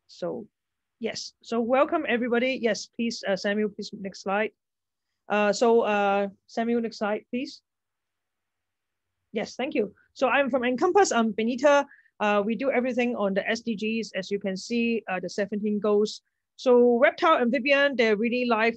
So yes, so welcome everybody. Yes, please, Samuel, please, next slide. Samuel, next slide, please. Yes, thank you. So I'm from Encompass, I'm Benita. We do everything on the SDGs, as you can see, the 17 goals. So reptile, amphibian, they're really live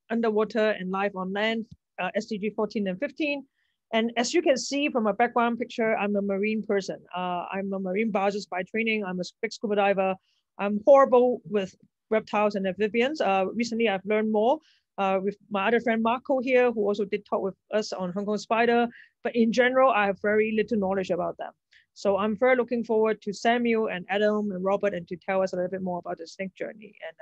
underwater and live on land, SDG 14 and 15. And as you can see from my background picture, I'm a marine person. I'm a marine biologist by training. I'm a big scuba diver. I'm horrible with reptiles and amphibians. Recently, I've learned more with my other friend Marco here, who also did talk with us on Hong Kong Spider. But in general, I have very little knowledge about them. So I'm very looking forward to Samuel and Adam and Robert and to tell us a little bit more about the snake journey and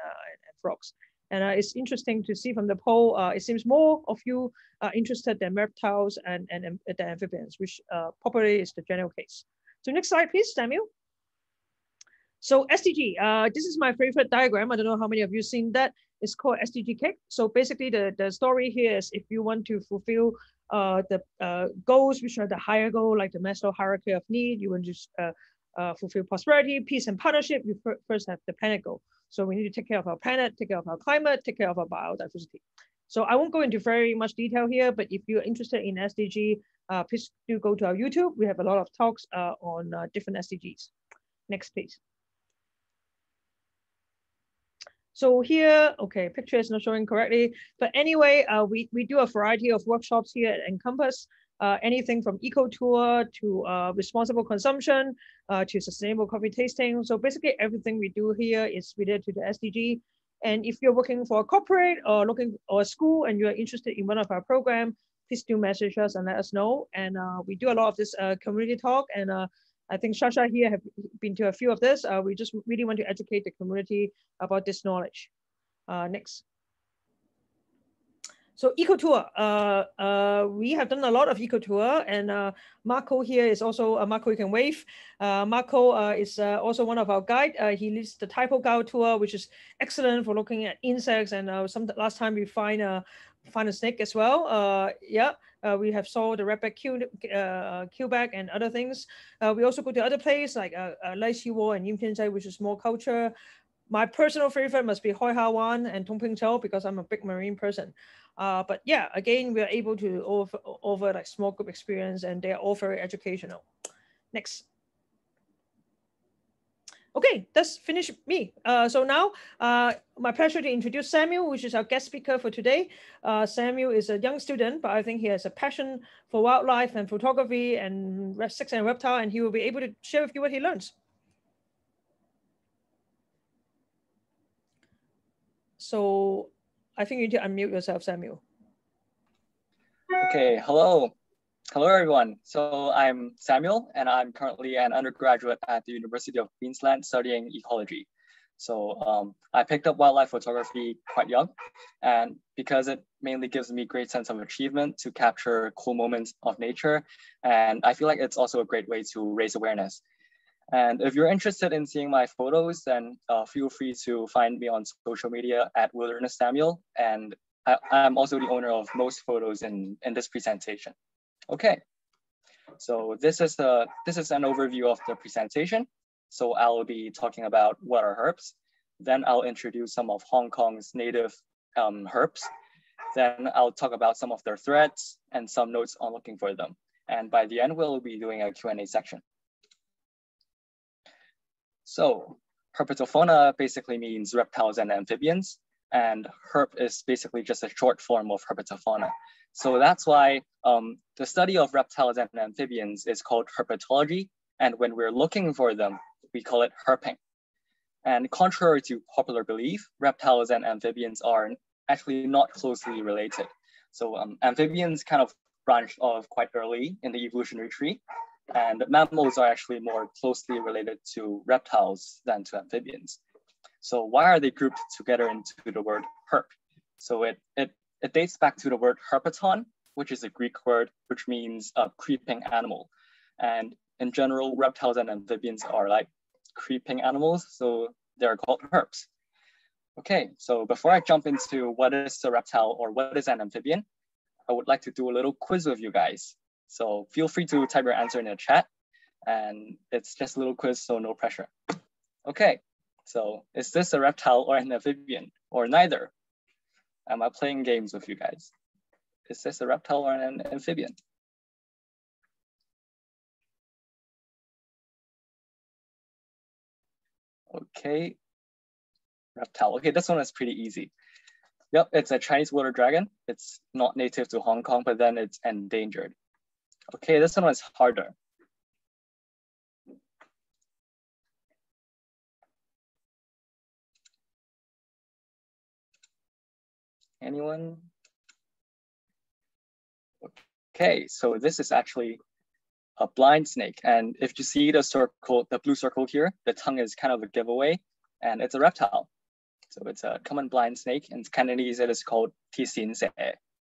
frogs. And it's interesting to see from the poll, it seems more of you are interested than reptiles and the amphibians, which probably is the general case. So next slide, please, Samuel. So SDG, this is my favorite diagram. I don't know how many of you seen that. It's called SDG Kick. So basically the story here is if you want to fulfill the goals, which are the higher goal, like the Maslow hierarchy of need, you want to fulfill prosperity, peace, and partnership, you first have the planet goal. So we need to take care of our planet, take care of our climate, take care of our biodiversity. So I won't go into very much detail here, but if you're interested in SDG, please do go to our YouTube. We have a lot of talks on different SDGs. Next, please. So here, okay, picture is not showing correctly, but anyway, we do a variety of workshops here at Encompass, anything from Ecotour to responsible consumption to sustainable coffee tasting. So basically everything we do here is related to the SDG. And if you're working for a corporate or a school and you're interested in one of our programs, please do message us and let us know. And we do a lot of this community talk, and I think Shasha here have been to a few of this. We just really want to educate the community about this knowledge. Next. So Ecotour, we have done a lot of Ecotour, and Marco here is also, Marco, you can wave. Marco is also one of our guide. He leads the typo guide tour, which is excellent for looking at insects. And last time we find a snake as well. We have saw the red-back keelback and other things. We also go to other places like Lai Chi Wo and Yimtianzai, which is more culture. My personal favorite must be Hoi Ha Wan and Tung Ping Chou because I'm a big marine person. But yeah, again, we're able to offer like small group experience, and they're all very educational. Next. Okay, that's finished me. So now, my pleasure to introduce Samuel, which is our guest speaker for today. Samuel is a young student, but I think he has a passion for wildlife and photography and insects and reptile, and he will be able to share with you what he learns. So I think you need to unmute yourself, Samuel. Okay, hello. Hello, everyone. So I'm Samuel, and I'm currently an undergraduate at the University of Queensland studying ecology. So I picked up wildlife photography quite young, and because it mainly gives me a great sense of achievement to capture cool moments of nature, and I feel like it's also a great way to raise awareness. And if you're interested in seeing my photos, then feel free to find me on social media at Wilderness Samuel, and I'm also the owner of most photos in this presentation. Okay, so this is an overview of the presentation. So I'll be talking about what are herps. Then I'll introduce some of Hong Kong's native herps. Then I'll talk about some of their threats and some notes on looking for them. And by the end, we'll be doing a Q&A section. So herpetofauna basically means reptiles and amphibians, and herp is basically just a short form of herpetofauna. So that's why the study of reptiles and amphibians is called herpetology, and when we're looking for them, we call it herping. And contrary to popular belief, reptiles and amphibians are actually not closely related. So amphibians kind of branched off quite early in the evolutionary tree, and mammals are actually more closely related to reptiles than to amphibians. So why are they grouped together into the word herp? So it dates back to the word herpeton, which is a Greek word which means a creeping animal. And in general, reptiles and amphibians are like creeping animals, so they're called herps. Okay, so before I jump into what is a reptile or what is an amphibian, I would like to do a little quiz with you guys. So feel free to type your answer in the chat, and it's just a little quiz, so no pressure. Okay, So is this a reptile or an amphibian or neither? Am I playing games with you guys? Is this a reptile or an amphibian? Okay, reptile. Okay, this one is pretty easy. Yep, it's a Chinese water dragon. It's not native to Hong Kong, but then it's endangered. Okay, this one was harder. Anyone? Okay, so this is actually a blind snake. And if you see the circle, the blue circle here, the tongue is kind of a giveaway, and it's a reptile. So it's a common blind snake. In Cantonese, it is called tisinse,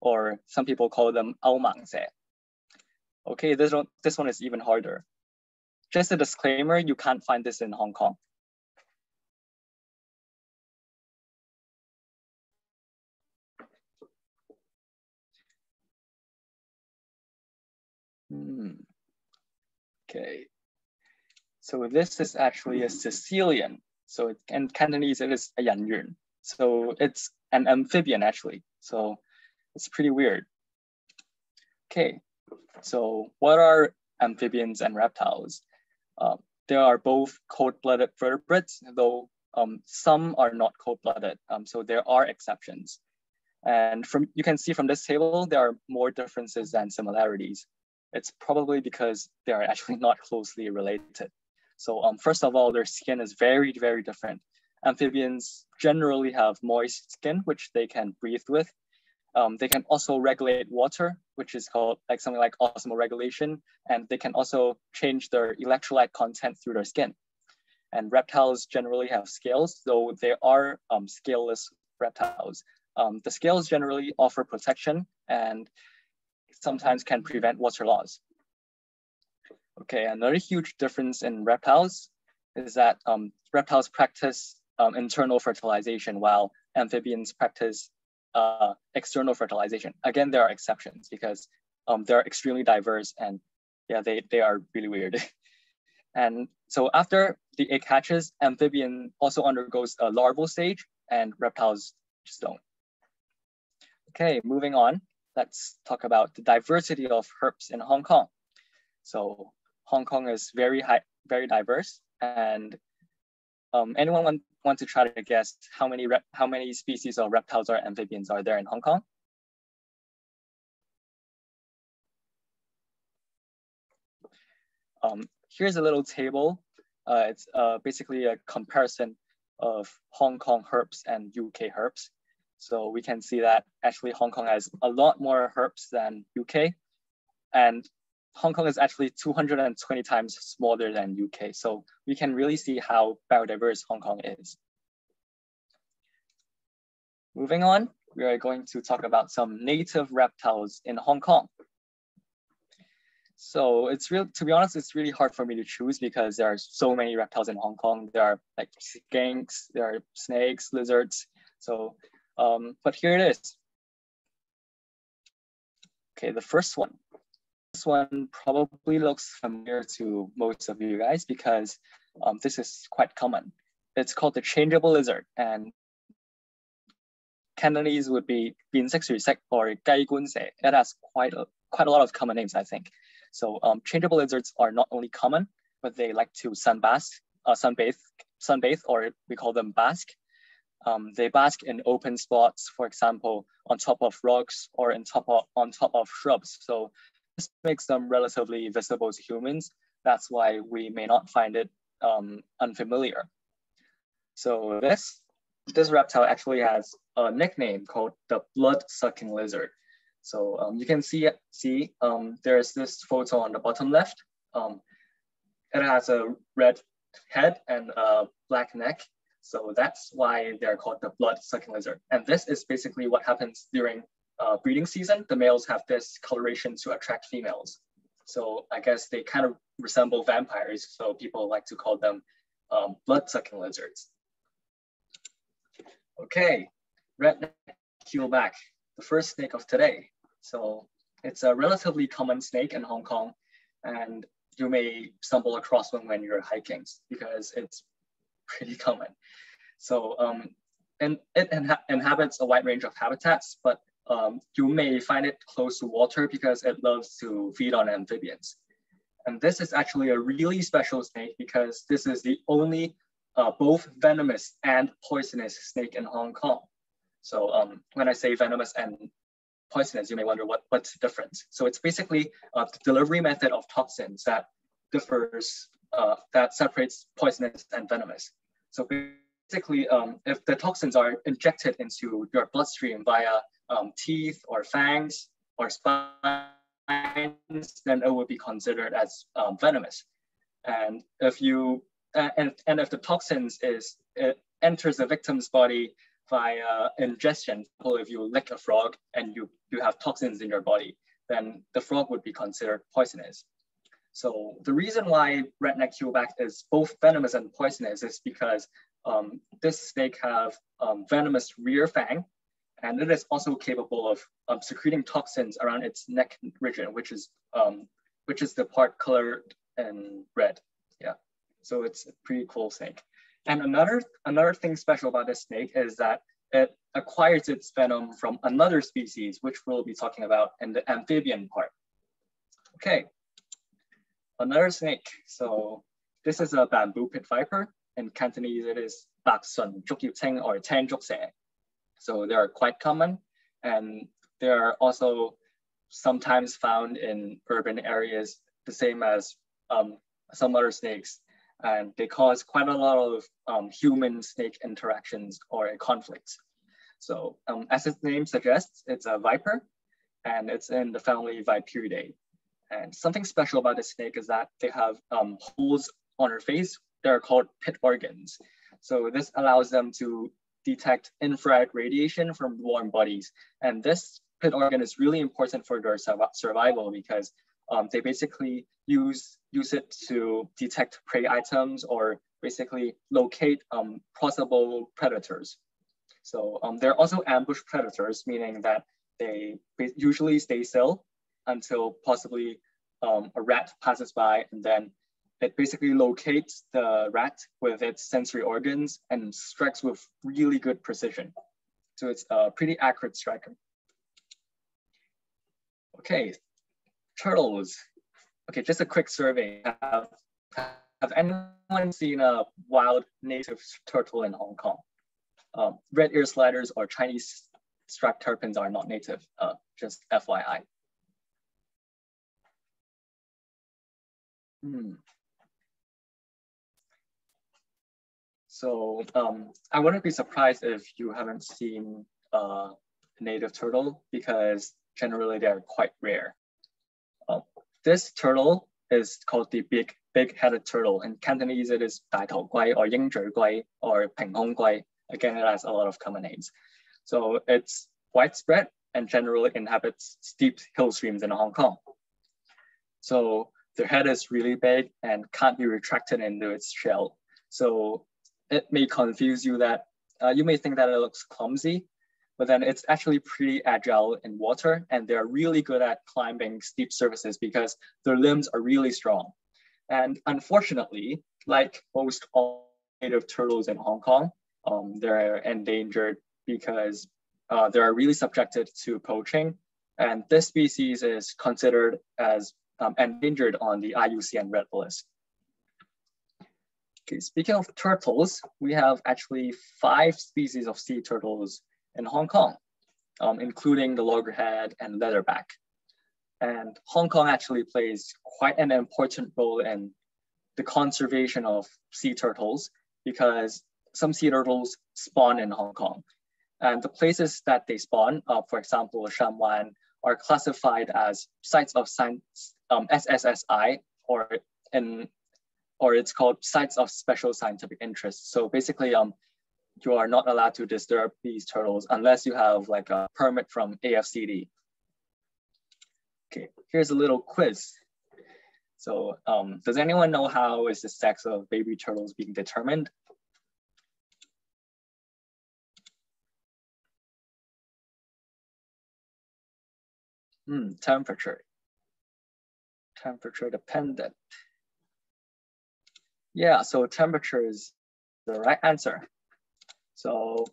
or some people call them aomangse. Okay, this one is even harder. Just a disclaimer, you can't find this in Hong Kong. Okay, so this is actually a Sicilian. So in Cantonese, it is a yanyun. So it's an amphibian actually. So it's pretty weird. Okay, so what are amphibians and reptiles? They are both cold-blooded vertebrates, though some are not cold-blooded. So there are exceptions. And you can see from this table, there are more differences than similarities. It's probably because they are actually not closely related. So first of all, their skin is very, very different. Amphibians generally have moist skin, which they can breathe with. They can also regulate water, which is called something like osmoregulation, and they can also change their electrolyte content through their skin. And reptiles generally have scales, though there are scaleless reptiles. The scales generally offer protection and sometimes can prevent water loss. Okay, another huge difference in reptiles is that reptiles practice internal fertilization while amphibians practice external fertilization. Again, there are exceptions because they're extremely diverse and yeah, they are really weird. And so after the egg hatches, amphibian also undergoes a larval stage and reptiles just don't. Okay, moving on. Let's talk about the diversity of herps in Hong Kong. So Hong Kong is very diverse, and anyone want to try to guess how many species of reptiles or amphibians are there in Hong Kong? Here's a little table. It's basically a comparison of Hong Kong herps and UK herps. So we can see that actually Hong Kong has a lot more herps than UK, and Hong Kong is actually 220 times smaller than UK. So we can really see how biodiverse Hong Kong is. Moving on, we are going to talk about some native reptiles in Hong Kong. So to be honest, it's really hard for me to choose because there are so many reptiles in Hong Kong. There are like skinks, there are snakes, lizards. So, but here it is. Okay, the first one. This one probably looks familiar to most of you guys because this is quite common. It's called the changeable lizard, and Cantonese would be 變色樹蜥 or 雞冠蛇. It has quite a lot of common names, I think. So changeable lizards are not only common, but they like to sunbathe, or we call them bask. They bask in open spots, for example, on top of rocks or on top of shrubs. So this makes them relatively visible to humans. That's why we may not find it unfamiliar. So this reptile actually has a nickname called the blood-sucking lizard. So you can see there's this photo on the bottom left. It has a red head and a black neck. So that's why they're called the blood-sucking lizard. And this is basically what happens during breeding season. The males have this coloration to attract females. So I guess they kind of resemble vampires. So people like to call them blood-sucking lizards. Okay, redneck keelback, the first snake of today. So it's a relatively common snake in Hong Kong, and you may stumble across one when you're hiking because it's pretty common. So and it inhabits a wide range of habitats, but you may find it close to water because it loves to feed on amphibians. And this is actually a really special snake because this is the only both venomous and poisonous snake in Hong Kong. So when I say venomous and poisonous, you may wonder what's the difference. So it's basically the delivery method of toxins that differs, that separates poisonous and venomous. So basically, if the toxins are injected into your bloodstream via teeth or fangs or spines, then it would be considered as venomous. And if you and if the toxins it enters the victim's body via ingestion, so if you lick a frog and you have toxins in your body, then the frog would be considered poisonous. So the reason why redneck keelback is both venomous and poisonous is because this snake have venomous rear fang, and it is also capable of secreting toxins around its neck region, which is the part colored in red. Yeah, so it's a pretty cool snake. And another thing special about this snake is that it acquires its venom from another species, which we'll be talking about in the amphibian part. Okay, another snake. So this is a bamboo pit viper. In Cantonese, it is bạc sùn trúc yêu tinh or tan trúc sẻ. So they are quite common, and they are also sometimes found in urban areas, the same as some other snakes. And they cause quite a lot of human-snake interactions or conflicts. So as its name suggests, it's a viper, and it's in the family Viperidae. And something special about this snake is that they have holes on their face. They're called pit organs. So this allows them to detect infrared radiation from warm bodies. And this pit organ is really important for their survival because they basically use it to detect prey items or basically locate possible predators. So they're also ambush predators, meaning that they usually stay still until possibly a rat passes by, and then it basically locates the rat with its sensory organs and strikes with really good precision. So it's a pretty accurate striker. Okay, turtles. Okay, just a quick survey. Have anyone seen a wild native turtle in Hong Kong? Red ear sliders or Chinese striped terrapins are not native, just FYI. So I wouldn't be surprised if you haven't seen a native turtle because generally they're quite rare. This turtle is called the big-headed turtle. In Cantonese, it is 大頭龜 or 鷹嘴龜 or 平胸龜. Again, it has a lot of common names. So it's widespread and generally inhabits steep hill streams in Hong Kong. So their head is really big and can't be retracted into its shell. So it may confuse you that you may think that it looks clumsy, but then it's actually pretty agile in water, and they're really good at climbing steep surfaces because their limbs are really strong. And unfortunately, like most all native turtles in Hong Kong, they're endangered because they're really subjected to poaching. And this species is considered as endangered on the IUCN Red List. Okay, speaking of turtles, we have actually 5 species of sea turtles in Hong Kong, including the loggerhead and leatherback. And Hong Kong actually plays quite an important role in the conservation of sea turtles because some sea turtles spawn in Hong Kong. And the places that they spawn, for example, Shan Wan, are classified as sites of SSSI, or it's called sites of special scientific interest. So basically, you are not allowed to disturb these turtles unless you have like a permit from AFCD. Okay, here's a little quiz. So does anyone know how is the sex of baby turtles being determined? Temperature dependent. Yeah, so temperature is the right answer. So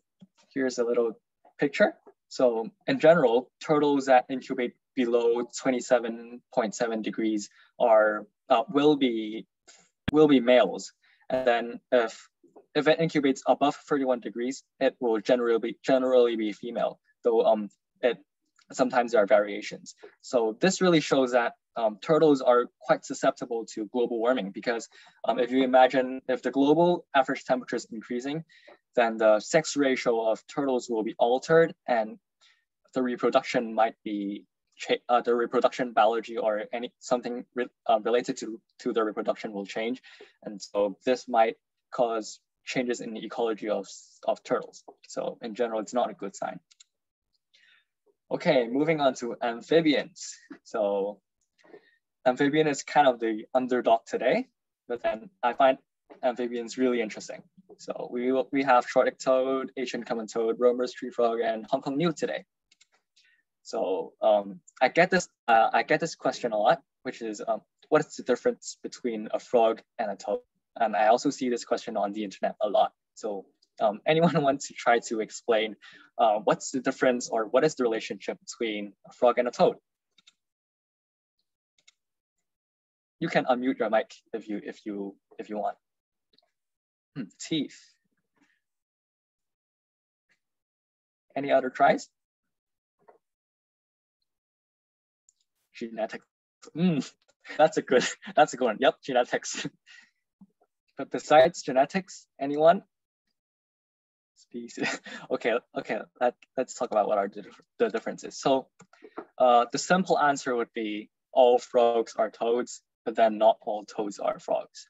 here's a little picture. So in general, turtles that incubate below 27.7 degrees are will be males. And then if it incubates above 31 degrees, it will generally be female, though sometimes there are variations. So this really shows that turtles are quite susceptible to global warming, because if you imagine if the global average temperature is increasing, then the sex ratio of turtles will be altered, and the reproduction might be the reproduction biology or something related to the reproduction will change, and so this might cause changes in the ecology of turtles. So in general, it's not a good sign. Okay, moving on to amphibians. So amphibian is kind of the underdog today, but then I find amphibians really interesting. So we have short-necked toad, Asian common toad, Romer's tree frog, and Hong Kong newt today. So I get this question a lot, which is what is the difference between a frog and a toad? And I also see this question on the internet a lot. So anyone wants to try to explain what's the difference or what is the relationship between a frog and a toad? You can unmute your mic if you want. Teeth. Any other tries? Genetics. That's a good one. Yep, genetics. But besides genetics, anyone? Species. Okay. Let's talk about what are the differences. So the simple answer would be all frogs are toads, but then not all toads are frogs.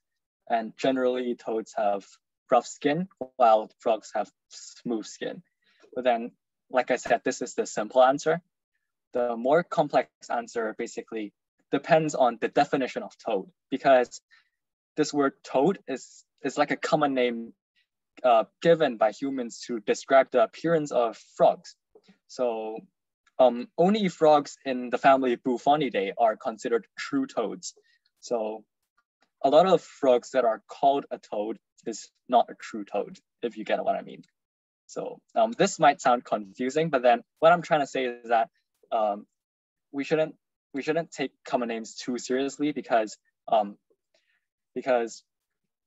And generally toads have rough skin while frogs have smooth skin. But then, like I said, this is the simple answer. The more complex answer basically depends on the definition of toad, because this word toad is like a common name given by humans to describe the appearance of frogs. So only frogs in the family Bufonidae are considered true toads. So a lot of frogs that are called a toad is not a true toad, if you get what I mean. So this might sound confusing, but then what I'm trying to say is that we shouldn't take common names too seriously, because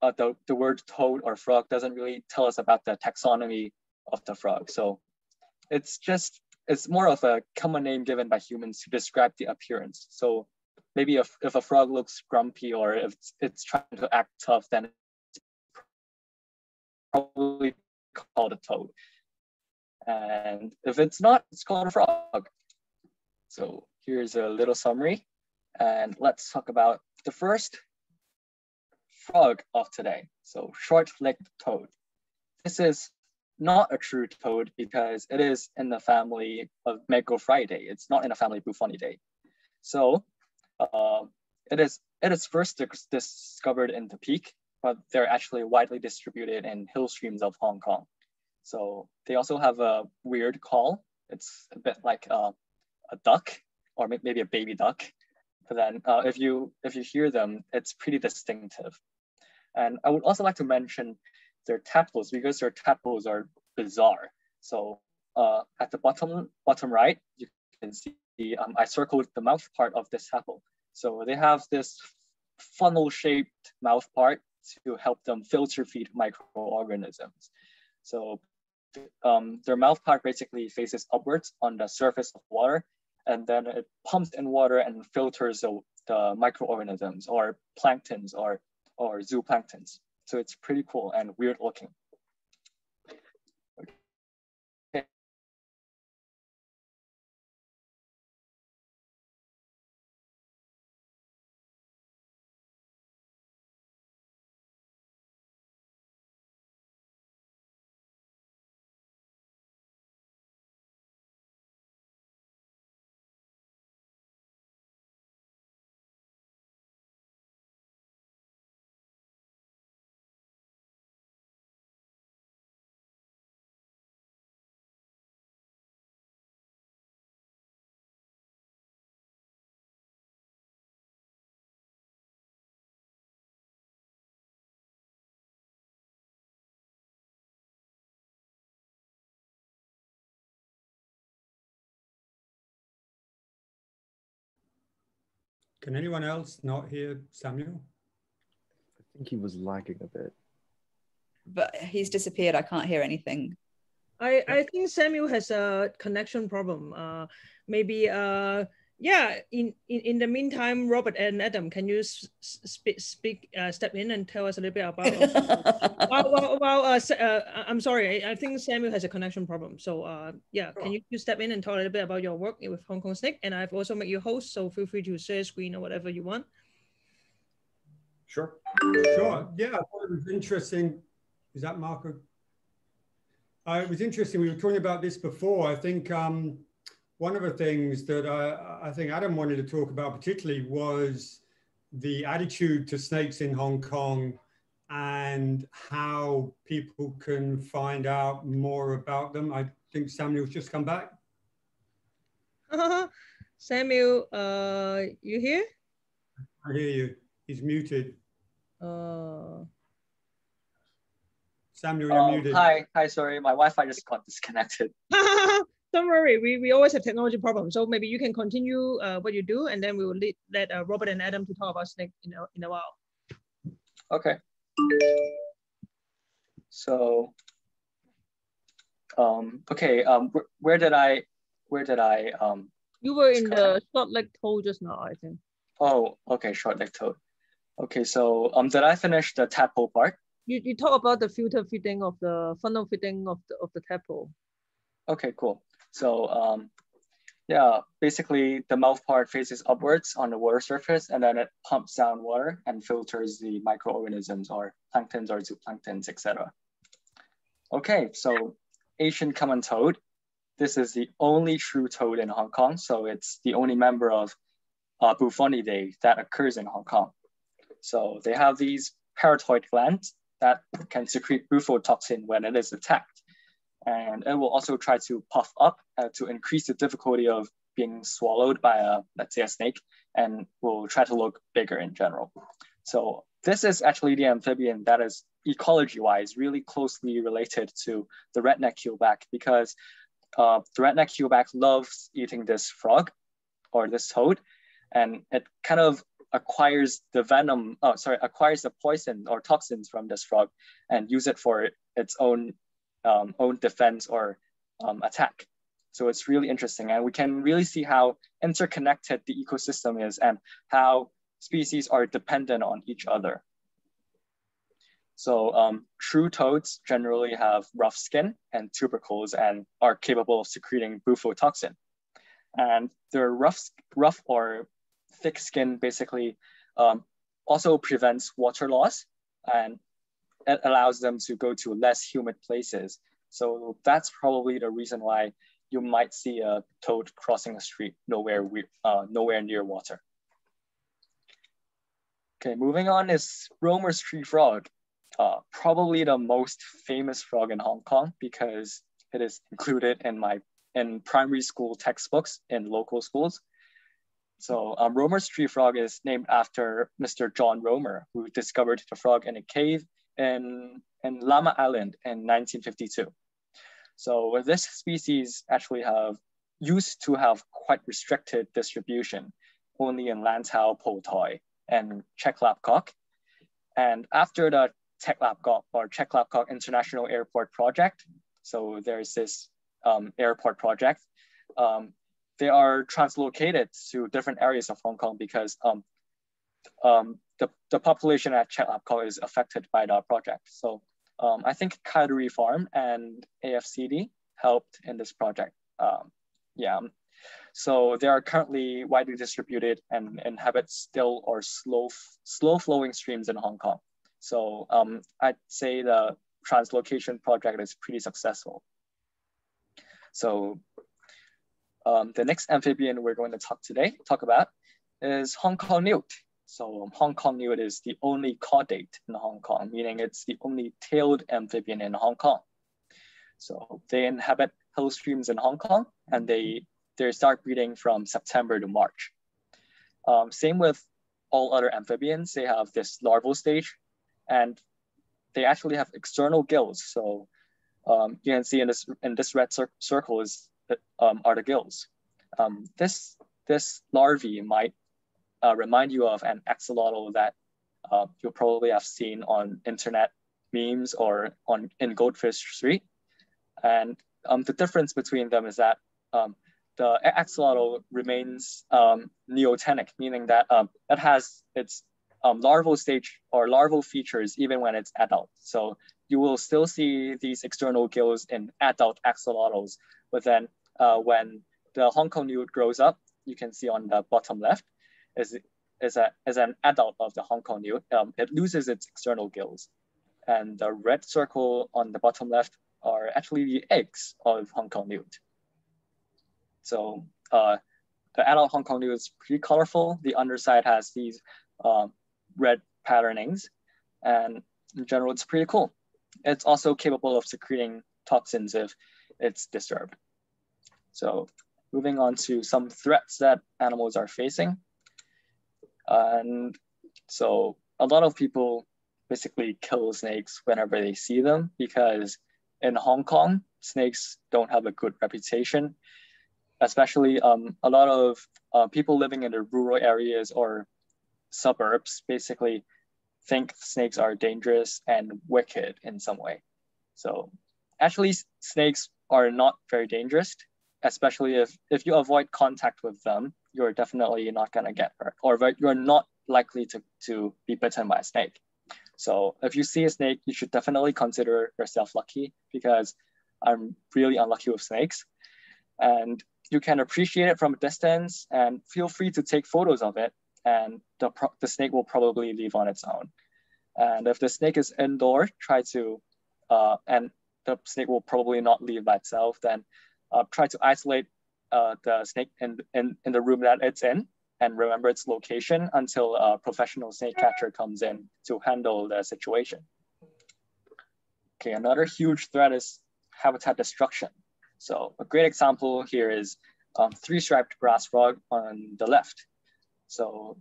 the word toad or frog doesn't really tell us about the taxonomy of the frog. So it's more of a common name given by humans to describe the appearance. So maybe if a frog looks grumpy or if it's trying to act tough, then it's probably called a toad. And if it's not, it's called a frog. So here's a little summary, and let's talk about the first frog of today. So short-legged toad. This is not a true toad because it is in the family of Megaphrydae. It's not in the family Bufonidae. So it is first discovered in the peak, but they're actually widely distributed in hill streams of Hong Kong. So they also have a weird call. It's a bit like a duck, or maybe a baby duck. But then if you hear them, it's pretty distinctive. And I would also like to mention their tadpoles, because their tadpoles are bizarre. So at the bottom right, you can see I circled the mouth part of this tadpole. So they have this funnel-shaped mouth part to help them filter feed microorganisms. So their mouth part basically faces upwards on the surface of water, and then it pumps in water and filters the microorganisms or planktons or zooplanktons. So it's pretty cool and weird looking. Can anyone else not hear Samuel? I think he was lagging a bit. But he's disappeared. I can't hear anything. I think Samuel has a connection problem. Maybe yeah. In the meantime, Robert and Adam, can you step in and tell us a little bit about? I'm sorry. I think Samuel has a connection problem. So yeah, can you step in and talk a little bit about your work with Hong Kong Snake? And I've also made you host, so feel free to share screen or whatever you want. Sure. Sure. Yeah, I thought it was interesting. Is that Marco? It was interesting. We were talking about this before. I think one of the things that I think Adam wanted to talk about particularly was the attitude to snakes in Hong Kong and how people can find out more about them. I think Samuel's just come back. Samuel, you here? I hear you. He's muted. Samuel, you're muted. Hi, sorry, my Wi-Fi just got disconnected. Don't worry, we always have technology problems. So maybe you can continue what you do, and then we will let Robert and Adam to talk about snake in a while. Okay. So, okay, where did I? You were in the short-legged toad just now, I think. Oh, okay, short-legged toad. Okay, so did I finish the tadpole part? You talk about the filter fitting of the funnel fitting of the tadpole. Okay, cool. So yeah, basically the mouth part faces upwards on the water surface, and then it pumps down water and filters the microorganisms or planktons or zooplanktons, etc. Okay, so Asian common toad. This is the only true toad in Hong Kong, so it's the only member of Bufonidae that occurs in Hong Kong. So they have these parotoid glands that can secrete bufotoxin when it is attacked. And it will also try to puff up to increase the difficulty of being swallowed by let's say a snake, and will try to look bigger in general. So this is actually the amphibian that is ecology-wise really closely related to the redneck keelback, because the redneck keelback loves eating this frog or this toad, and it kind of acquires the venom, acquires the poison or toxins from this frog and use it for its own defense or attack. So it's really interesting, and we can really see how interconnected the ecosystem is and how species are dependent on each other. So true toads generally have rough skin and tubercles and are capable of secreting bufotoxin. And their rough or thick skin basically also prevents water loss, and it allows them to go to less humid places. So that's probably the reason why you might see a toad crossing a street nowhere near water. Okay, moving on is Romer's tree frog. Probably the most famous frog in Hong Kong because it is included in primary school textbooks in local schools. So Romer's tree frog is named after Mr. John Romer, who discovered the frog in a cave in Llama Island in 1952. So this species actually used to have quite restricted distribution, only in Lantau, Po Toi, and Chek Lap Kok. And after the Chek Lap Kok International Airport project, so there's this airport project, they are translocated to different areas of Hong Kong because the population at Chek Lap Kok is affected by the project. So I think Kaiduri Farm and AFCD helped in this project. Yeah, so they are currently widely distributed and inhabit still or slow flowing streams in Hong Kong. So I'd say the translocation project is pretty successful. So the next amphibian we're going to talk about is Hong Kong newt. So Hong Kong newt is the only caudate in Hong Kong, meaning it's the only tailed amphibian in Hong Kong. So they inhabit hill streams in Hong Kong, and they start breeding from September to March. Same with all other amphibians, they have this larval stage, and they actually have external gills. So you can see in this red circle are the gills. This larvae might remind you of an axolotl that you'll probably have seen on internet memes or in Goldfish Street. And the difference between them is that the axolotl remains neotenic, meaning that it has its larval stage or larval features even when it's adult. So you will still see these external gills in adult axolotls, but then when the Hong Kong newt grows up, you can see on the bottom left, as an adult of the Hong Kong newt, it loses its external gills. And the red circle on the bottom left are actually the eggs of Hong Kong newt. So the adult Hong Kong newt is pretty colorful. The underside has these red patternings, and in general, it's pretty cool. It's also capable of secreting toxins if it's disturbed. So moving on to some threats that animals are facing. And so a lot of people basically kill snakes whenever they see them, because in Hong Kong, snakes don't have a good reputation, especially a lot of people living in the rural areas or suburbs basically think snakes are dangerous and wicked in some way. So actually snakes are not very dangerous, especially if you avoid contact with them, you're definitely not gonna get hurt, or you're not likely to be bitten by a snake. So if you see a snake, you should definitely consider yourself lucky, because I'm really unlucky with snakes. And you can appreciate it from a distance and feel free to take photos of it, and the snake will probably leave on its own. And if the snake is indoor, and the snake will probably not leave by itself, then try to isolate the snake in the room that it's in, and remember its location until a professional snake catcher comes in to handle the situation. Okay, another huge threat is habitat destruction. So a great example here is three-striped grass frog on the left. So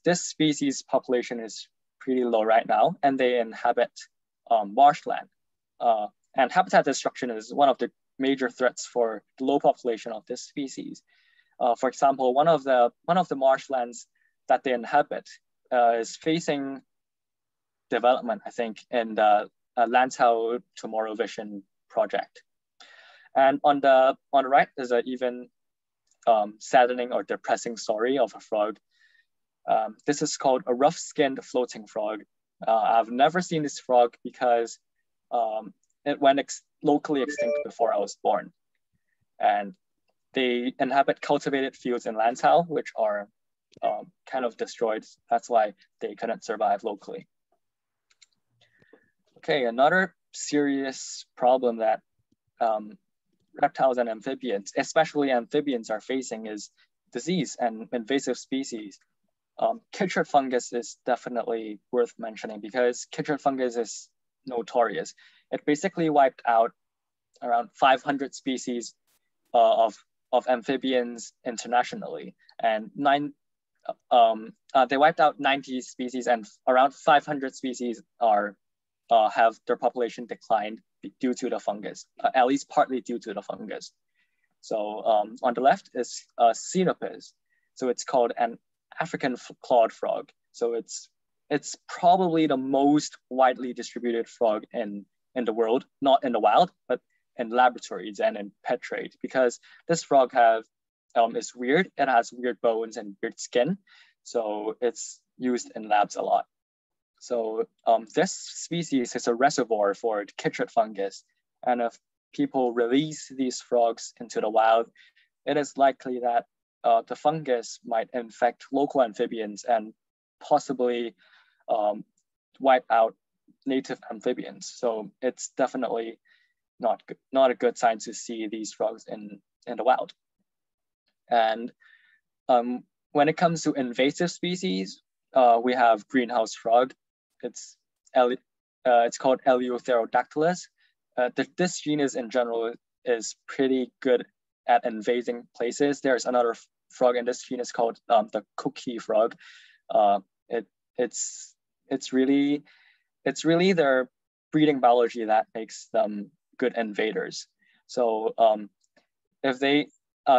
this species population is pretty low right now, and they inhabit marshland. And habitat destruction is one of the major threats for the low population of this species. For example, one of the marshlands that they inhabit is facing development, I think, in the Lantau Tomorrow Vision project. And on the right is an even saddening or depressing story of a frog. This is called a rough-skinned floating frog. I've never seen this frog because it went locally extinct before I was born. And they inhabit cultivated fields in Lantau, which are kind of destroyed. That's why they couldn't survive locally. Okay, another serious problem that reptiles and amphibians, especially amphibians, are facing is disease and invasive species. Chytrid fungus is definitely worth mentioning, because chytrid fungus is notorious. It basically wiped out around 500 species of amphibians internationally, and they wiped out 90 species, and around 500 species have their population declined due to the fungus, at least partly due to the fungus. So on the left is Xenopus. So it's called an African clawed frog. So it's probably the most widely distributed frog in the world, not in the wild, but in laboratories and in pet trade, because this frog is weird. It has weird bones and weird skin. So it's used in labs a lot. So this species is a reservoir for chytrid fungus. And if people release these frogs into the wild, it is likely that the fungus might infect local amphibians and possibly wipe out native amphibians. So it's definitely not a good sign to see these frogs in the wild. And when it comes to invasive species, we have greenhouse frog. It's called Eleutherodactylus. This genus in general is pretty good at invading places. There's another frog in this genus called the cookie frog. It's really their breeding biology that makes them good invaders. So if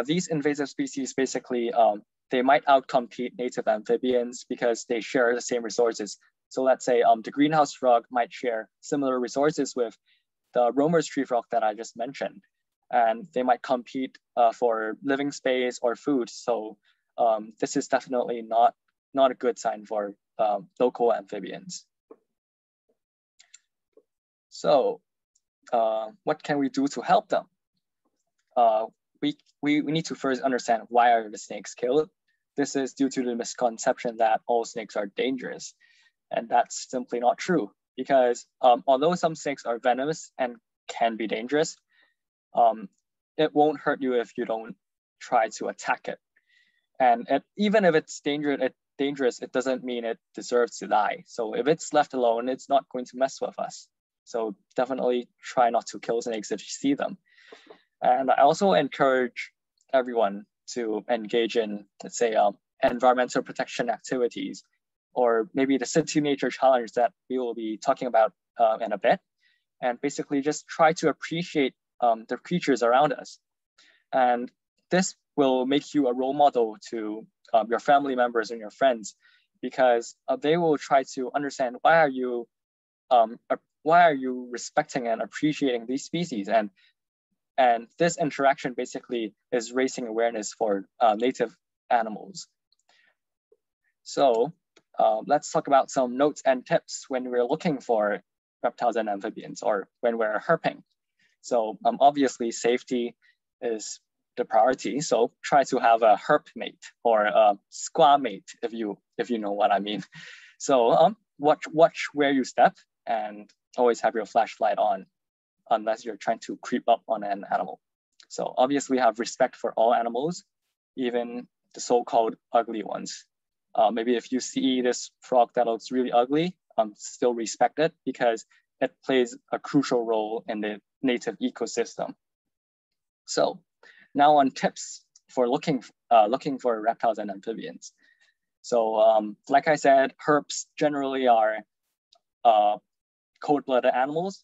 these invasive species basically they might outcompete native amphibians because they share the same resources. So let's say the greenhouse frog might share similar resources with the Romer's tree frog that I just mentioned, and they might compete for living space or food. So this is definitely not a good sign for local amphibians. So what can we do to help them? We need to first understand why are the snakes killed. This is due to the misconception that all snakes are dangerous. And that's simply not true, because although some snakes are venomous and can be dangerous, it won't hurt you if you don't try to attack it. And even if it's dangerous, it doesn't mean it deserves to die. So if it's left alone, it's not going to mess with us. So definitely try not to kill snakes if you see them. And I also encourage everyone to engage in, let's say, environmental protection activities, or maybe the City Nature Challenge that we will be talking about in a bit. And basically just try to appreciate the creatures around us. And this will make you a role model to your family members and your friends, because they will try to understand why are you respecting and appreciating these species. And this interaction basically is raising awareness for native animals. So let's talk about some notes and tips when we're looking for reptiles and amphibians, or when we're herping. So obviously safety is the priority. So try to have a herp mate or a squaw mate, if you know what I mean. So watch where you step, and always have your flashlight on, unless you're trying to creep up on an animal. So obviously have respect for all animals, even the so-called ugly ones. Maybe if you see this frog that looks really ugly, still respect it, because it plays a crucial role in the native ecosystem. So now on tips for looking for reptiles and amphibians. So like I said, herps generally are cold-blooded animals,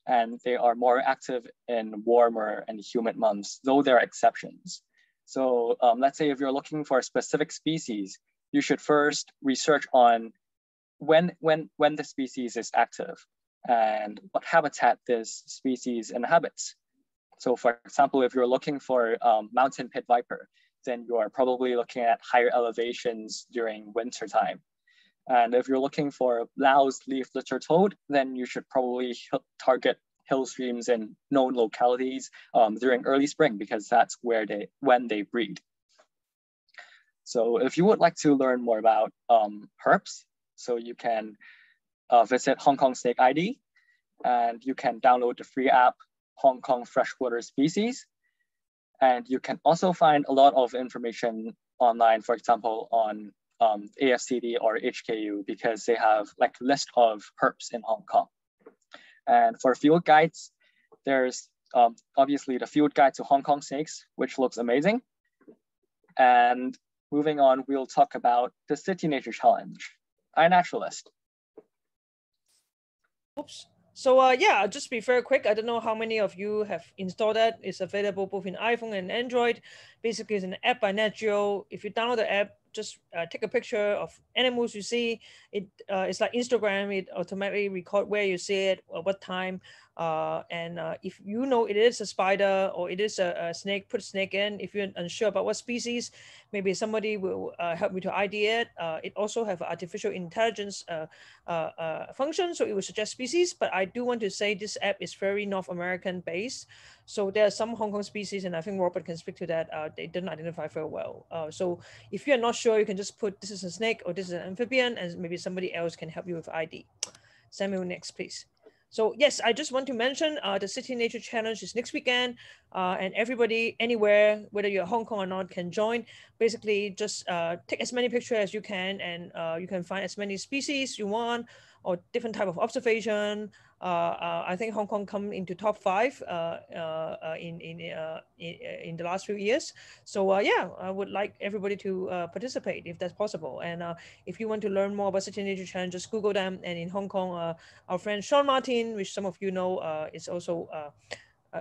and they are more active in warmer and humid months, though there are exceptions. So let's say if you're looking for a specific species, you should first research on when the species is active and what habitat this species inhabits. So for example, if you're looking for mountain pit viper, then you are probably looking at higher elevations during winter time. And if you're looking for louse leaf litter toad, then you should probably target hill streams in known localities during early spring, because that's when they breed. So if you would like to learn more about herps, so you can visit Hong Kong Snake ID, and you can download the free app Hong Kong Freshwater Species. And you can also find a lot of information online, for example, on AFCD or HKU, because they have like a list of herps in Hong Kong. And for field guides, there's obviously the field guide to Hong Kong snakes, which looks amazing. And moving on, we'll talk about the City Nature Challenge, iNaturalist. Oops. So yeah, just be very quick. I don't know how many of you have installed that. It's available both in iPhone and Android. Basically, it's an app by Nat Geo. If you download the app, just take a picture of animals you see. It's like Instagram. It automatically record where you see it, or what time. And if you know it is a spider or it is a snake, put a snake in. If you're unsure about what species, maybe somebody will help you to ID it. It also have artificial intelligence function, so it will suggest species. But I do want to say this app is very North American based. So there are some Hong Kong species, and I think Robert can speak to that. They didn't identify very well. So if you're not sure, you can just put this is a snake or this is an amphibian, and maybe somebody else can help you with ID. Samuel, next, please. So yes, I just want to mention the City Nature Challenge is next weekend, and everybody anywhere, whether you're Hong Kong or not, can join. Basically, just take as many pictures as you can, and you can find as many species you want, or different type of observation. I think Hong Kong come into top 5 in the last few years. So yeah, I would like everybody to participate if that's possible. And if you want to learn more about City Nature Challenge, just Google them. And in Hong Kong, our friend Sean Martin, which some of you know, is also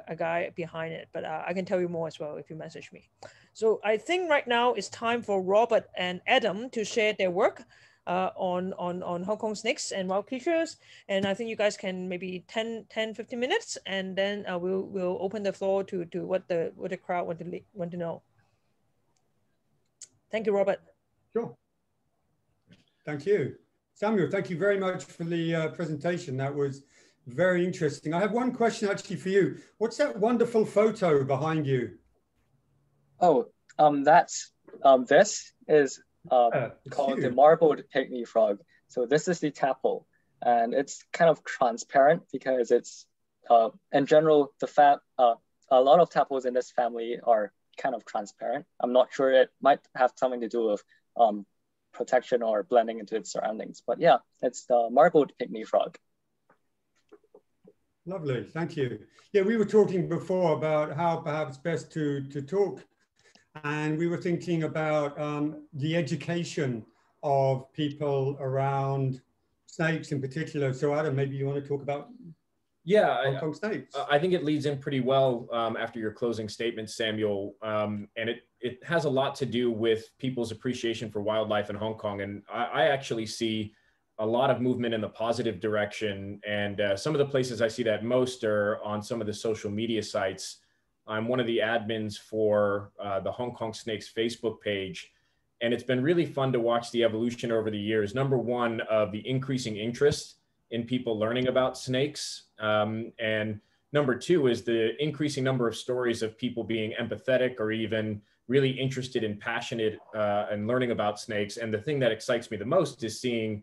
a guy behind it, but I can tell you more as well if you message me. So I think right now it's time for Robert and Adam to share their work on Hong Kong snakes and wild creatures. And I think you guys can maybe 10-15 minutes, and then we'll open the floor to what the crowd want to know. Thank you, Robert. Sure. Thank you. Samuel, thank you very much for the presentation. That was very interesting. I have one question actually for you. What's that wonderful photo behind you? Oh, this is called the marbled pygmy frog. So this is the tadpole, and it's kind of transparent because it's, in general, a lot of tadpoles in this family are kind of transparent. I'm not sure, it might have something to do with protection or blending into its surroundings. But yeah, it's the marbled pygmy frog. Lovely, thank you. Yeah, we were talking before about how perhaps best to talk, and we were thinking about the education of people around snakes in particular. So Adam, maybe you want to talk about Hong Kong snakes? I think it leads in pretty well after your closing statement, Samuel, and it has a lot to do with people's appreciation for wildlife in Hong Kong. And I actually see a lot of movement in the positive direction. And some of the places I see that most are on some of the social media sites. I'm one of the admins for the Hong Kong Snakes Facebook page. And it's been really fun to watch the evolution over the years. Number one, of the increasing interest in people learning about snakes. And number two is the increasing number of stories of people being empathetic or even really interested and passionate and learning about snakes. And the thing that excites me the most is seeing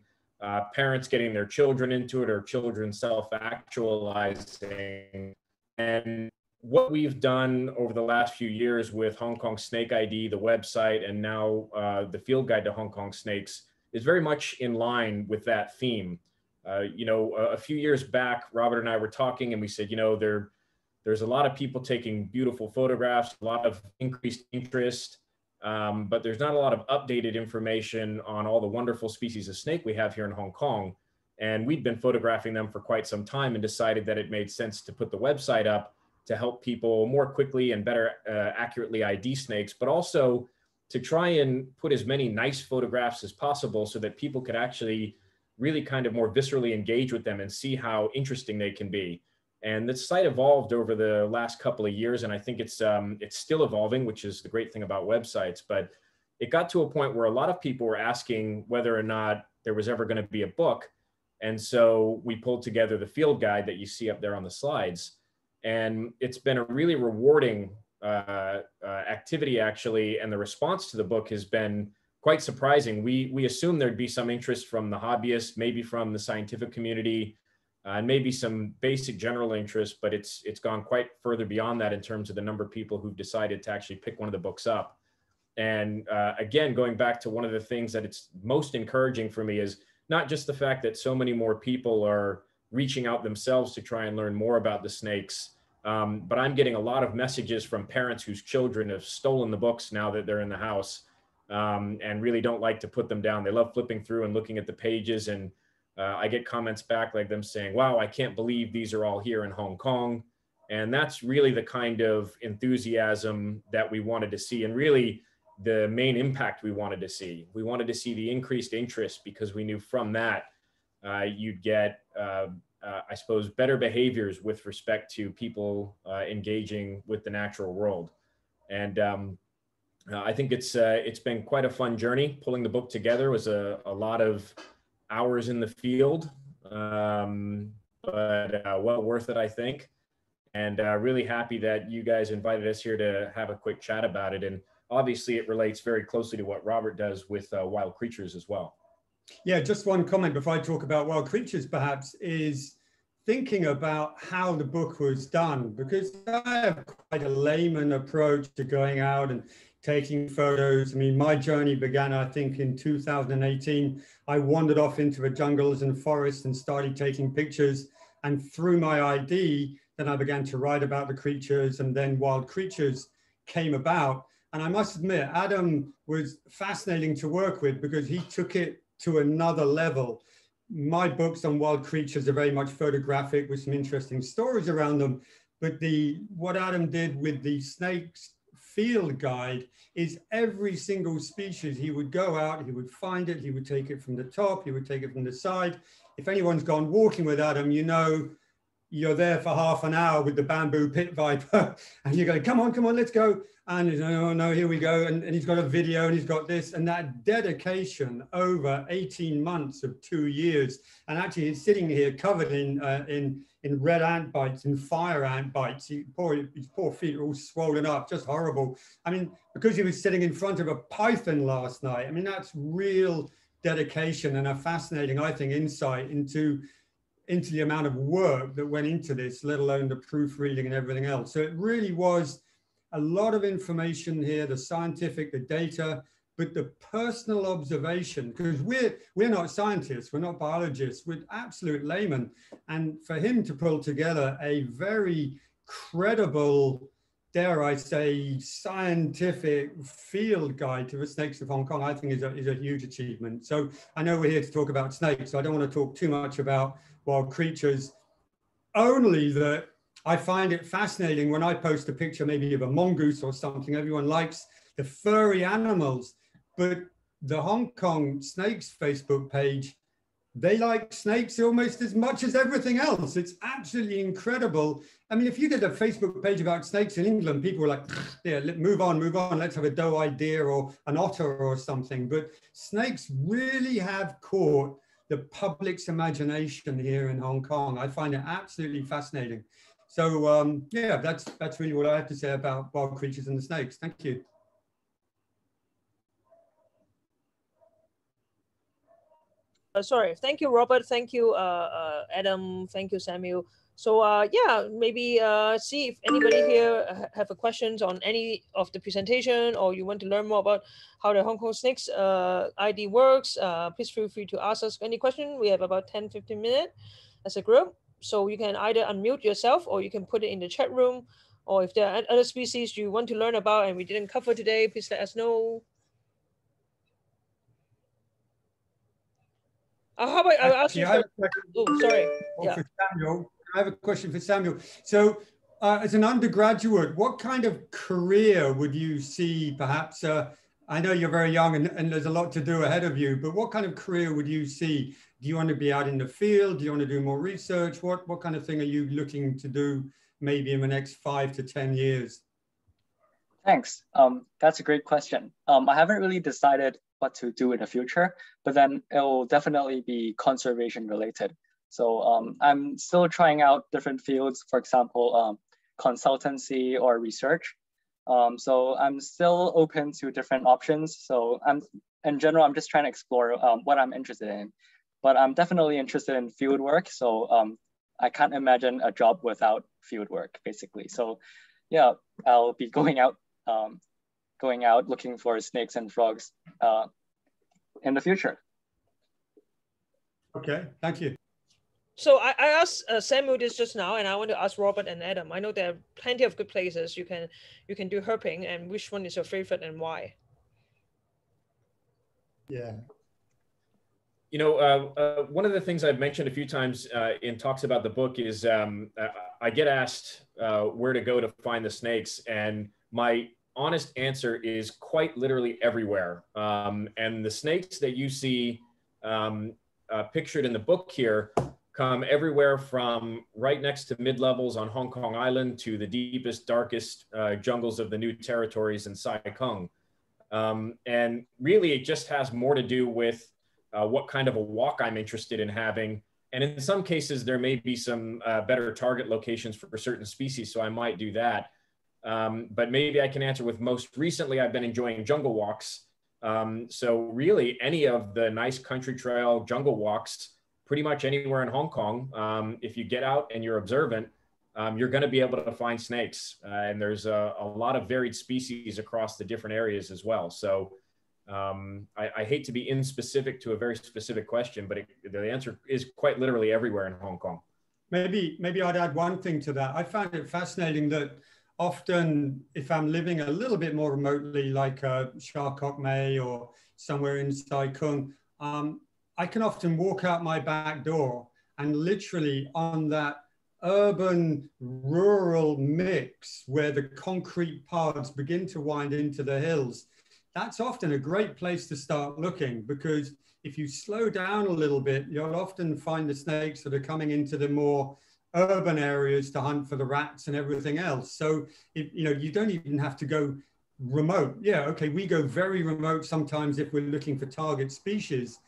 parents getting their children into it, or children self-actualizing. And what we've done over the last few years with Hong Kong Snake ID, the website, and now the field guide to Hong Kong snakes is very much in line with that theme. You know, a few years back, Robert and I were talking, and we said, you know, there's a lot of people taking beautiful photographs, a lot of increased interest, but there's not a lot of updated information on all the wonderful species of snake we have here in Hong Kong. And we'd been photographing them for quite some time and decided that it made sense to put the website up to help people more quickly and better accurately ID snakes, but also to try and put as many nice photographs as possible so that people could actually really kind of more viscerally engage with them and see how interesting they can be. And the site evolved over the last couple of years, and I think it's still evolving, which is the great thing about websites. But it got to a point where a lot of people were asking whether or not there was ever going to be a book. And so we pulled together the field guide that you see up there on the slides. And it's been a really rewarding activity, actually. And the response to the book has been quite surprising. We assumed there'd be some interest from the hobbyists, maybe from the scientific community, and maybe some basic general interest, but it's gone quite further beyond that in terms of the number of people who've decided to actually pick one of the books up. And again, going back to one of the things that it's most encouraging for me is not just the fact that so many more people are reaching out themselves to try and learn more about the snakes, but I'm getting a lot of messages from parents whose children have stolen the books now that they're in the house, and really don't like to put them down. They love flipping through and looking at the pages, and I get comments back like them saying, wow, I can't believe these are all here in Hong Kong. And that's really the kind of enthusiasm that we wanted to see, and really the main impact we wanted to see. We wanted to see the increased interest because we knew from that you'd get, I suppose, better behaviors with respect to people engaging with the natural world. And I think it's been quite a fun journey. Pulling the book together was a lot of hours in the field, but well worth it, I think. And really happy that you guys invited us here to have a quick chat about it. And obviously it relates very closely to what Robert does with wild creatures as well. Yeah, just one comment before I talk about wild creatures, perhaps, is thinking about how the book was done, because I have quite a layman approach to going out and taking photos. I mean, my journey began, I think, in 2018. I wandered off into the jungles and forests and started taking pictures. And through my ID, then I began to write about the creatures, and then wild creatures came about. And I must admit, Adam was fascinating to work with because he took it to another level. My books on wild creatures are very much photographic with some interesting stories around them. But what Adam did with the snakes field guide is every single species, he would go out, he would find it, he would take it from the top, he would take it from the side. If anyone's gone walking with Adam, you know, you're there for half an hour with the bamboo pit viper and you're going, come on, let's go. And he's like, oh no, here we go. And he's got a video and he's got this, and that dedication over 18 months of 2 years. And actually he's sitting here covered in red ant bites and fire ant bites. His poor feet are all swollen up, just horrible. I mean, because he was sitting in front of a python last night. I mean, that's real dedication and a fascinating, I think, insight into the amount of work that went into this, let alone the proofreading and everything else. So it really was a lot of information here, the scientific, the data, but the personal observation, because we're not scientists, we're not biologists, we're absolute laymen. And for him to pull together a very credible, dare I say, scientific field guide to the snakes of Hong Kong, I think is a huge achievement. So I know we're here to talk about snakes, so I don't want to talk too much about wild creatures, only that I find it fascinating when I post a picture maybe of a mongoose or something. Everyone likes the furry animals, but the Hong Kong Snakes Facebook page, they like snakes almost as much as everything else. It's absolutely incredible. I mean, if you did a Facebook page about snakes in England, people were like, yeah, move on, let's have a doe-eyed deer or an otter or something. But snakes really have caught the public's imagination here in Hong Kong. I find it absolutely fascinating. So yeah, that's really what I have to say about wild creatures and the snakes. Thank you. Sorry, thank you, Robert. Thank you, Adam. Thank you, Samuel. So yeah, maybe see if anybody here have a questions on any of the presentation, or you want to learn more about how the Hong Kong Snakes ID works. Please feel free to ask us any question. We have about 10-15 minutes as a group. So you can either unmute yourself or you can put it in the chat room. Or if there are other species you want to learn about and we didn't cover today, please let us know. How about I'll ask you? Oh, sorry. Yeah. For Samuel, I have a question for Samuel. So, as an undergraduate, what kind of career would you see? Perhaps I know you're very young and there's a lot to do ahead of you. But what kind of career would you see? Do you want to be out in the field? Do you want to do more research? What kind of thing are you looking to do maybe in the next 5 to 10 years? Thanks. That's a great question. I haven't really decided what to do in the future, but then it will definitely be conservation related. So I'm still trying out different fields, for example, consultancy or research. So I'm still open to different options. So in general, I'm just trying to explore what I'm interested in. But I'm definitely interested in field work. So I can't imagine a job without field work, basically. So yeah, I'll be going out looking for snakes and frogs in the future. Okay, thank you. So I asked Samuel this just now, and I want to ask Robert and Adam. I know there are plenty of good places you can do herping, and which one is your favorite and why? Yeah. You know, one of the things I've mentioned a few times in talks about the book is I get asked where to go to find the snakes, and my honest answer is quite literally everywhere. And the snakes that you see pictured in the book here come everywhere from right next to mid-levels on Hong Kong Island to the deepest, darkest jungles of the New Territories in Sai Kung. And really, it just has more to do with what kind of a walk I'm interested in having. And in some cases, there may be some better target locations for certain species, so I might do that. But maybe I can answer with most recently, I've been enjoying jungle walks. So really, any of the nice country trail jungle walks, pretty much anywhere in Hong Kong, if you get out and you're observant, you're going to be able to find snakes. And there's a lot of varied species across the different areas as well. So I hate to be inspecific to a very specific question, but the answer is quite literally everywhere in Hong Kong. Maybe I'd add one thing to that. I found it fascinating that often if I'm living a little bit more remotely, like Sha Kok Mei or somewhere in Sai Kung, I can often walk out my back door and literally on that urban rural mix where the concrete paths begin to wind into the hills, that's often a great place to start looking, because if you slow down a little bit, you'll often find the snakes that are coming into the more urban areas to hunt for the rats and everything else. So if, you know, you don't even have to go remote. Yeah, okay, we go very remote sometimes if we're looking for target species.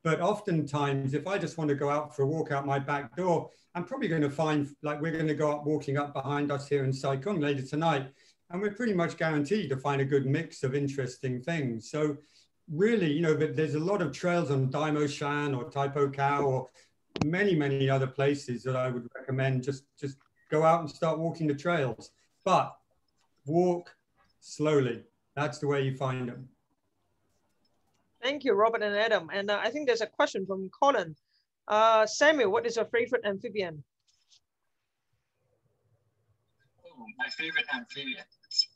But oftentimes, if I just want to go out for a walk out my back door, I'm probably going to find, like we're going to go up walking up behind us here in Sai Kung later tonight, and we're pretty much guaranteed to find a good mix of interesting things. So really, you know, but there's a lot of trails on Daimo Shan or Taipo Cow or many, many other places that I would recommend just go out and start walking the trails. But walk slowly. That's the way you find them. Thank you, Robert and Adam. And I think there's a question from Colin. Samuel, what is your favorite amphibian? Oh, my favorite amphibian is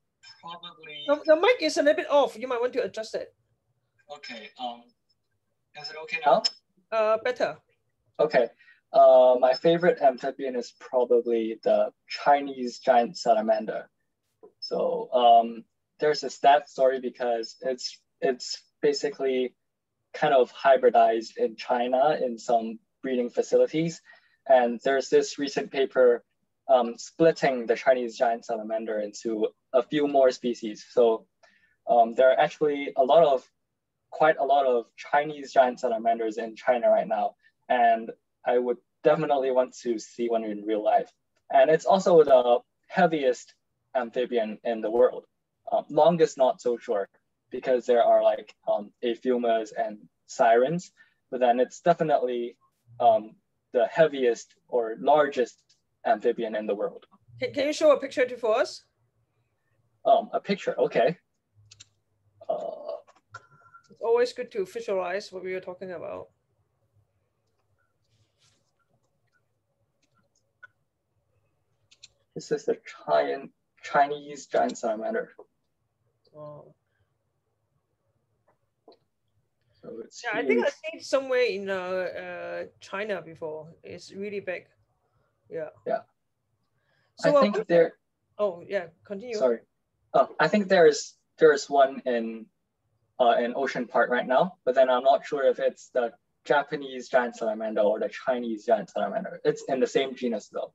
probably... The mic is a little bit off. You might want to adjust it. Okay. Is it okay now? Better. Okay. My favorite amphibian is probably the Chinese giant salamander. So there's a sad story because it's basically kind of hybridized in China in some breeding facilities. And there's this recent paper splitting the Chinese giant salamander into a few more species. So there are actually quite a lot of Chinese giant salamanders in China right now. And I would definitely want to see one in real life. And it's also the heaviest amphibian in the world. Longest, not so sure, because there are like aphumas and sirens, but then it's definitely the heaviest or largest amphibian in the world. Can you show a picture for us? A picture, okay. It's always good to visualize what we were talking about. This is the Chinese giant salamander. Oh. So it's yeah, I think I've seen it somewhere in China before. It's really big. Yeah. Yeah. So I think there. Oh yeah, continue. Sorry. I think there's one in Ocean Park right now, but then I'm not sure if it's the Japanese giant salamander or the Chinese giant salamander. It's in the same genus though,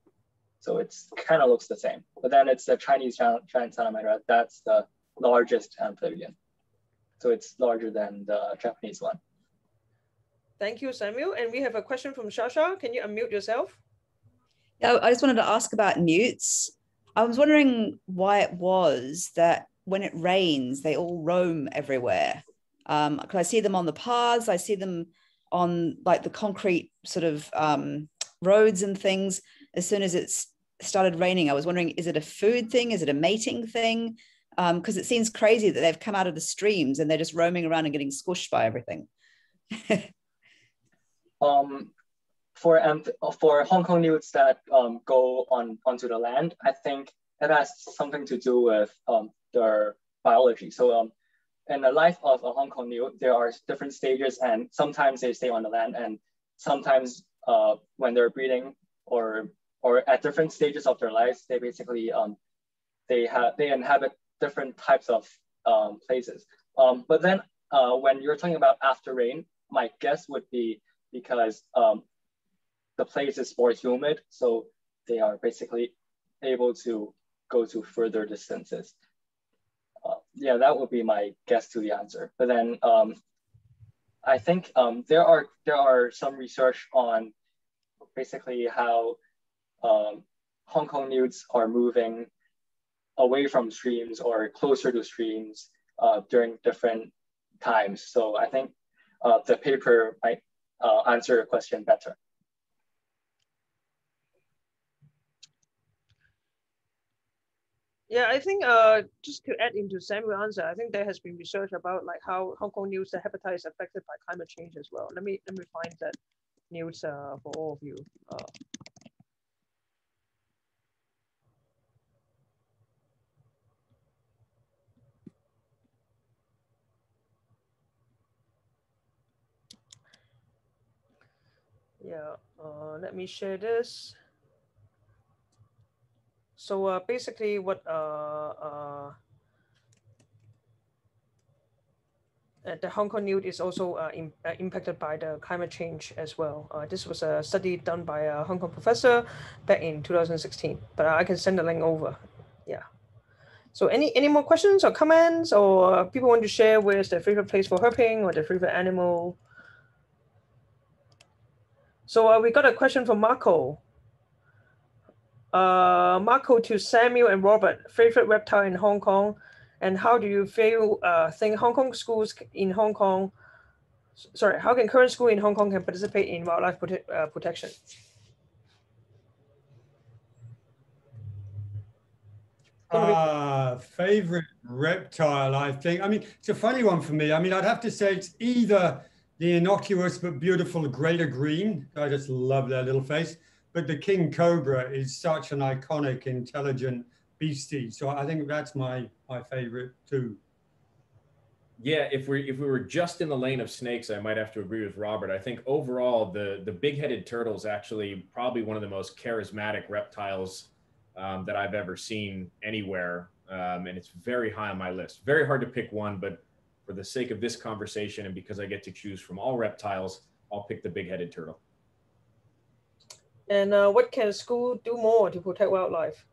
so it's kind of looks the same. But then it's the Chinese giant salamander. That's the largest amphibian. So it's larger than the Japanese one. Thank you, Samuel. And we have a question from Shasha. Can you unmute yourself? Yeah, I just wanted to ask about newts. I was wondering why it was that when it rains, they all roam everywhere. Because I see them on the paths, I see them on like the concrete sort of roads and things. As soon as it's started raining, I was wondering, is it a food thing? Is it a mating thing? Because it seems crazy that they've come out of the streams and they're just roaming around and getting squished by everything. For Hong Kong newts that go onto the land, I think it has something to do with their biology. So in the life of a Hong Kong newt, there are different stages, and sometimes they stay on the land, and sometimes when they're breeding or at different stages of their lives, they basically they inhabit different types of places. But then when you're talking about after rain, my guess would be because the place is more humid, so they are basically able to go to further distances. Yeah, that would be my guess to the answer. But then I think there are some research on basically how Hong Kong newts are moving away from streams or closer to streams during different times. So I think the paper might answer your question better. Yeah, I think just to add into Samuel's answer, I think there has been research about like how Hong Kong newts, the habitat is affected by climate change as well. Let me find that news for all of you. Yeah, let me share this. So basically what the Hong Kong newt is also impacted by the climate change as well. This was a study done by a Hong Kong professor back in 2016, but I can send the link over. Yeah. So any more questions or comments, or people want to share where's their favorite place for herping or their favorite animal? So we got a question from Marco. Marco to Samuel and Robert, favorite reptile in Hong Kong, and how do you think Hong Kong schools in Hong Kong, sorry, how can current school in Hong Kong can participate in wildlife protection? Favorite reptile, I think. I mean, it's a funny one for me. I mean, I'd have to say it's either the innocuous but beautiful greater green. I just love their little face. But the king cobra is such an iconic, intelligent beastie. So I think that's my favorite too. Yeah, if we were just in the lane of snakes, I might have to agree with Robert. I think overall the big-headed turtle is actually probably one of the most charismatic reptiles that I've ever seen anywhere, and it's very high on my list. Very hard to pick one, but for the sake of this conversation and because I get to choose from all reptiles, I'll pick the big-headed turtle. And what can school do more to protect wildlife?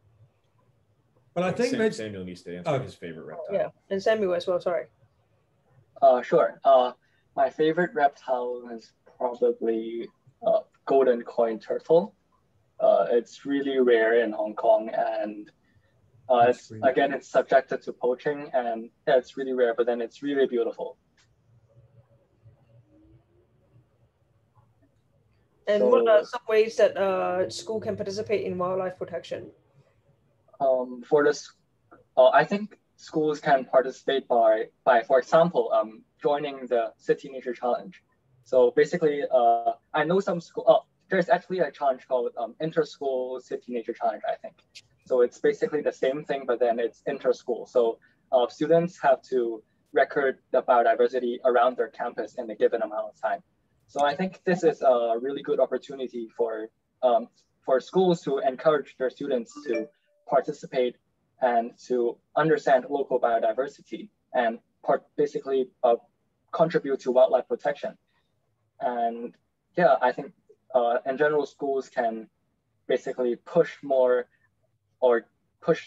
Well, I think Samuel needs to answer his favorite reptile. Yeah, and Samuel as well, sorry. Sure. My favorite reptile is probably golden coin turtle. It's really rare in Hong Kong, and it's subjected to poaching, and yeah, it's really rare, but then it's really beautiful. And what are some ways that school can participate in wildlife protection? I think schools can participate by for example, joining the City Nature Challenge. So basically, I know some school. There's actually a challenge called Inter-School City Nature Challenge, I think. So it's basically the same thing, but then it's inter-school. So students have to record the biodiversity around their campus in a given amount of time. So I think this is a really good opportunity for schools to encourage their students to participate and to understand local biodiversity and basically contribute to wildlife protection. And yeah, I think in general, schools can basically push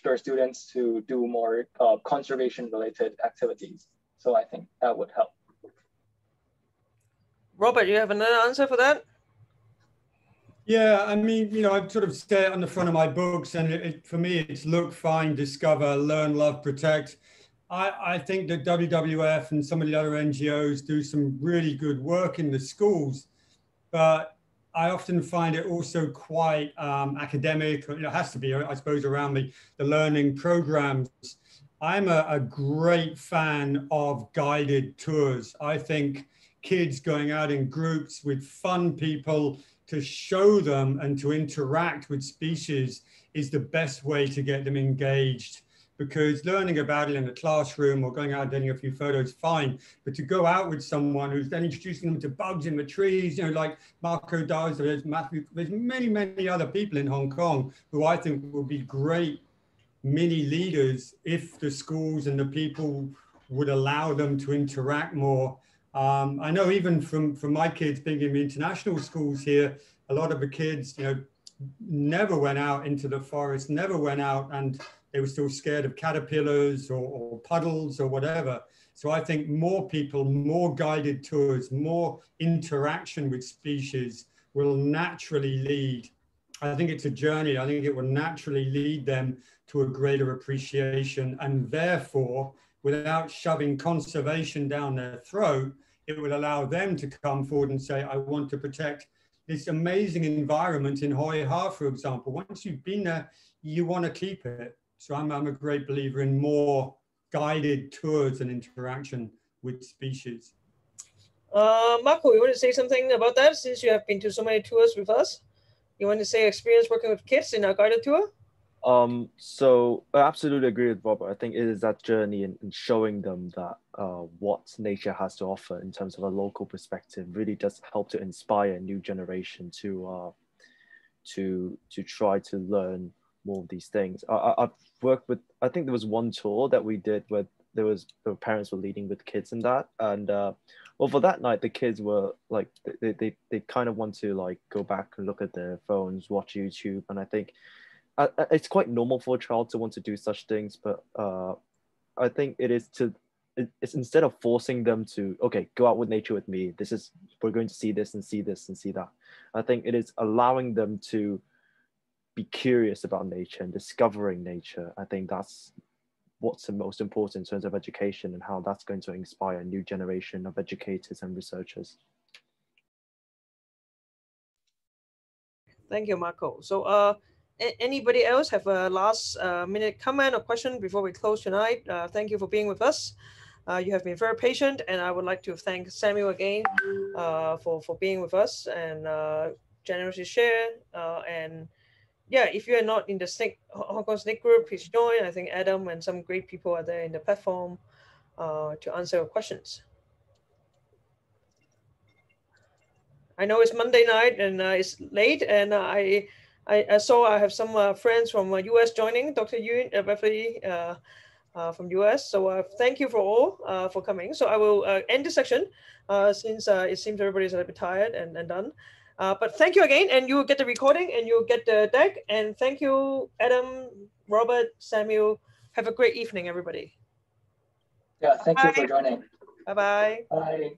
their students to do more conservation-related activities. So I think that would help. Robert, you have another answer for that? Yeah, I mean, I've sort of said it on the front of my books, and for me, it's look, find, discover, learn, love, protect. I think that WWF and some of the other NGOs do some really good work in the schools, but I often find it also quite academic. It has to be, I suppose, around the learning programs. I'm a great fan of guided tours. I think kids going out in groups with fun people to show them and to interact with species is the best way to get them engaged. Because learning about it in the classroom or going out and taking a few photos, fine. But to go out with someone who's then introducing them to bugs in the trees, like Marco does, there's many, many other people in Hong Kong who I think will be great mini leaders if the schools and the people would allow them to interact more. I know even from my kids being in the international schools here, a lot of the kids, never went out into the forest, never went out, and they were still scared of caterpillars or puddles or whatever. So I think more people, more guided tours, more interaction with species will naturally lead. I think it's a journey. I think it will naturally lead them to a greater appreciation, and therefore, without shoving conservation down their throat, it will allow them to come forward and say, I want to protect this amazing environment in Hoi Ha, for example. Once you've been there, you want to keep it. So I'm a great believer in more guided tours and interaction with species. Marco, you want to say something about that since you have been to so many tours with us? You want to say experience working with kids in a guided tour? So I absolutely agree with Robert. I think it is that journey and showing them that what nature has to offer in terms of a local perspective really does help to inspire a new generation to try to learn more of these things. I've worked with, I think there was one tour that we did where the parents were leading with kids in that, and well, for that night the kids were like they kind of want to like go back and look at their phones, watch YouTube, and I think it's quite normal for a child to want to do such things, but I think it's instead of forcing them to, okay, go out with nature with me, we're going to see this and see this and see that. I think it is allowing them to be curious about nature and discovering nature. I think that's what's the most important in terms of education and how that's going to inspire a new generation of educators and researchers. Thank you, Marco. So anybody else have a last minute comment or question before we close tonight? Thank you for being with us. You have been very patient, and I would like to thank Samuel again for being with us and generously share. And yeah, if you are not in the Hong Kong Snake group, please join. I think Adam and some great people are there in the platform to answer your questions. I know it's Monday night and it's late, and I saw I have some friends from US joining, Dr. Yun, Beverly from US. So thank you for all for coming. So I will end this section since it seems everybody's a little bit tired and done. But thank you again, and you will get the recording and you'll get the deck. And thank you, Adam, Robert, Samuel. Have a great evening, everybody. Yeah, thank you for joining. Bye-bye. Bye.